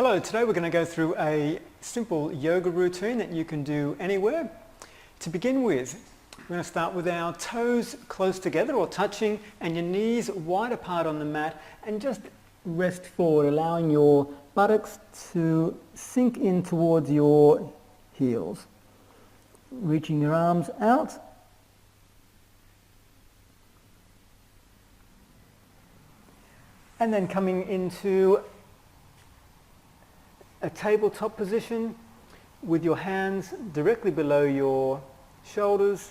Hello, today we're going to go through a simple yoga routine that you can do anywhere. To begin with, we're going to start with our toes close together or touching and your knees wide apart on the mat, and just rest forward, allowing your buttocks to sink in towards your heels. Reaching your arms out. And then coming into a tabletop position with your hands directly below your shoulders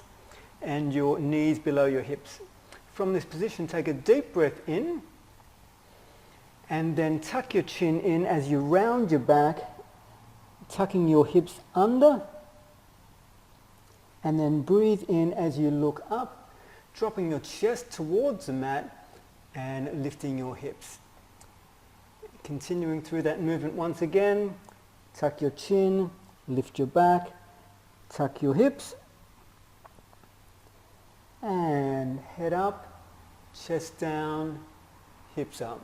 and your knees below your hips. From this position, take a deep breath in and then tuck your chin in as you round your back, tucking your hips under, and then breathe in as you look up, dropping your chest towards the mat and lifting your hips. Continuing through that movement once again, tuck your chin, lift your back, tuck your hips, and head up, chest down, hips up.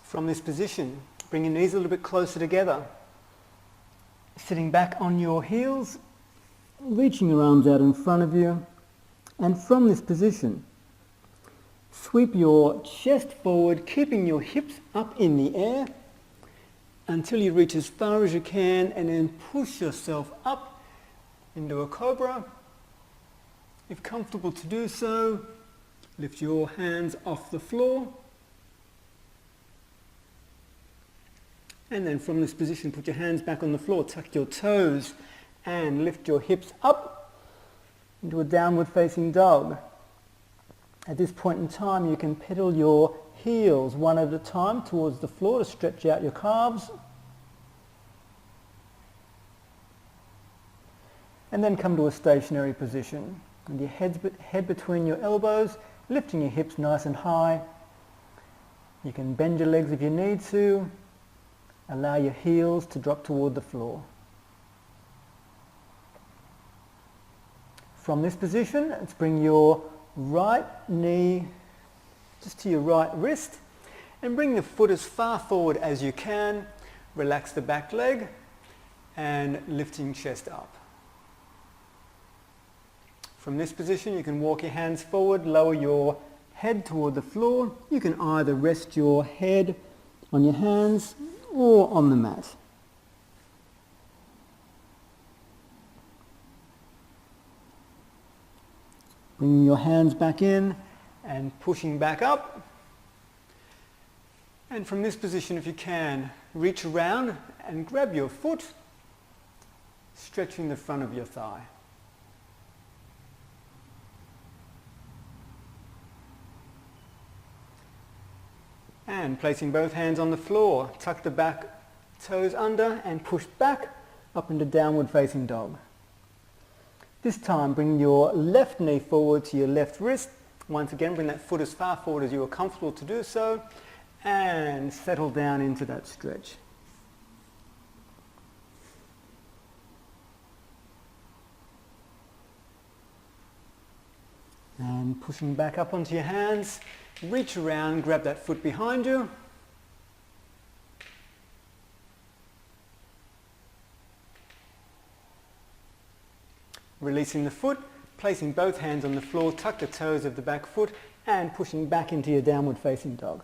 From this position, bring your knees a little bit closer together. Sitting back on your heels, reaching your arms out in front of you, and from this position, sweep your chest forward, keeping your hips up in the air until you reach as far as you can, and then push yourself up into a cobra. If comfortable to do so, lift your hands off the floor. And then from this position, put your hands back on the floor, tuck your toes and lift your hips up into a downward facing dog. At this point in time, you can pedal your heels one at a time towards the floor to stretch out your calves. And then come to a stationary position. With your head between your elbows, lifting your hips nice and high. You can bend your legs if you need to. Allow your heels to drop toward the floor. From this position, let's bring your right knee just to your right wrist and bring the foot as far forward as you can. Relax the back leg and lifting chest up. From this position, you can walk your hands forward, lower your head toward the floor. You can either rest your head on your hands or on the mat. Bringing your hands back in and pushing back up. And from this position, if you can, reach around and grab your foot, stretching the front of your thigh. And placing both hands on the floor, tuck the back toes under and push back up into downward facing dog. This time bring your left knee forward to your left wrist. Once again, bring that foot as far forward as you are comfortable to do so, and settle down into that stretch. And pushing back up onto your hands, reach around, grab that foot behind you. Releasing the foot, placing both hands on the floor, tuck the toes of the back foot and pushing back into your downward facing dog.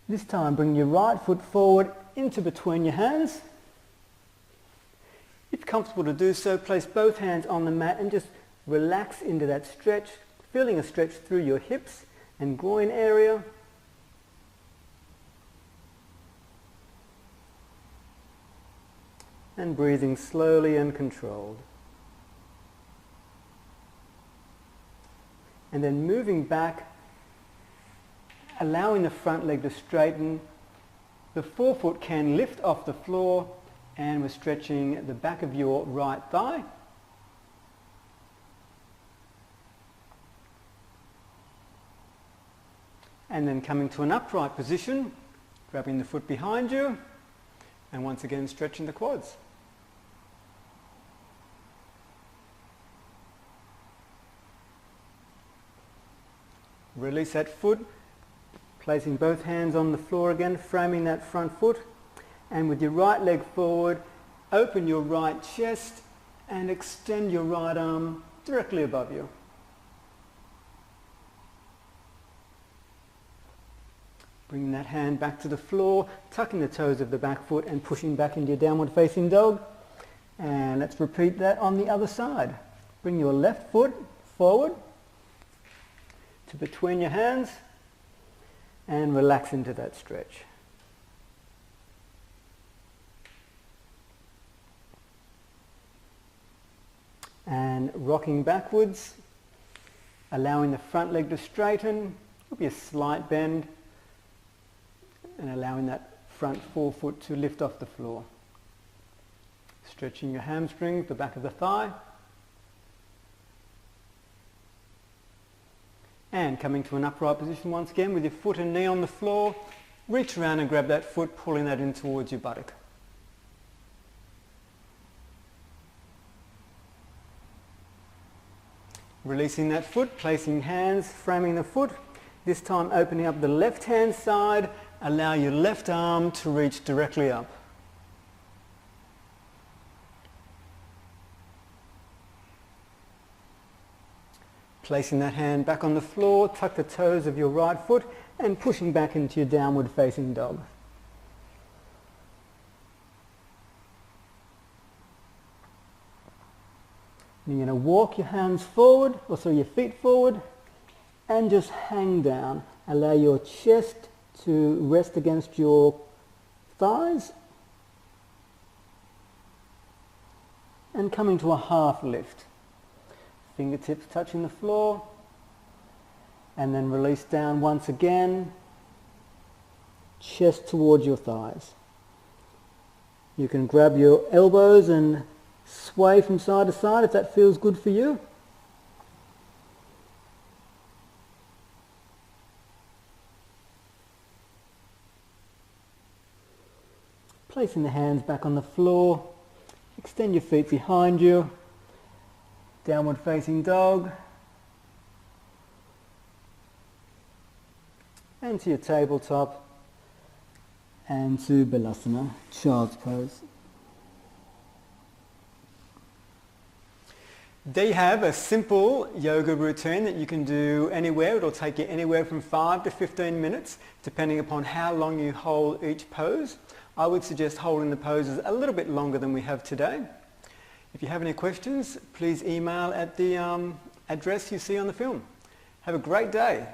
This time bring your right foot forward into between your hands. If comfortable to do so, place both hands on the mat and just relax into that stretch, feeling a stretch through your hips and groin area. And breathing slowly and controlled. And then moving back, allowing the front leg to straighten. The forefoot can lift off the floor, and we're stretching the back of your right thigh. And then coming to an upright position, grabbing the foot behind you, And once again, stretching the quads. Release that foot, placing both hands on the floor again, framing that front foot. And with your right leg forward, open your right chest and extend your right arm directly above you. Bringing that hand back to the floor, tucking the toes of the back foot and pushing back into your downward facing dog. And let's repeat that on the other side. Bring your left foot forward to between your hands and relax into that stretch. And rocking backwards, allowing the front leg to straighten, there'll be a slight bend, and allowing that front forefoot to lift off the floor. Stretching your hamstring, the back of the thigh. And coming to an upright position once again with your foot and knee on the floor. Reach around and grab that foot, pulling that in towards your buttock. Releasing that foot, placing hands, framing the foot. This time opening up the left hand side. Allow your left arm to reach directly up. Placing that hand back on the floor, tuck the toes of your right foot and pushing back into your downward facing dog. And you're going to walk your hands forward, your feet forward, and just hang down. Allow your chest to rest against your thighs. And coming to a half lift. Fingertips touching the floor. And then release down once again. Chest towards your thighs. You can grab your elbows and sway from side to side if that feels good for you. Placing the hands back on the floor. Extend your feet behind you. Downward facing dog. And to your tabletop. And to Balasana, child's pose. There you have a simple yoga routine that you can do anywhere. It'll take you anywhere from 5 to 15 minutes, depending upon how long you hold each pose. I would suggest holding the poses a little bit longer than we have today. If you have any questions, please email at the address you see on the film. Have a great day.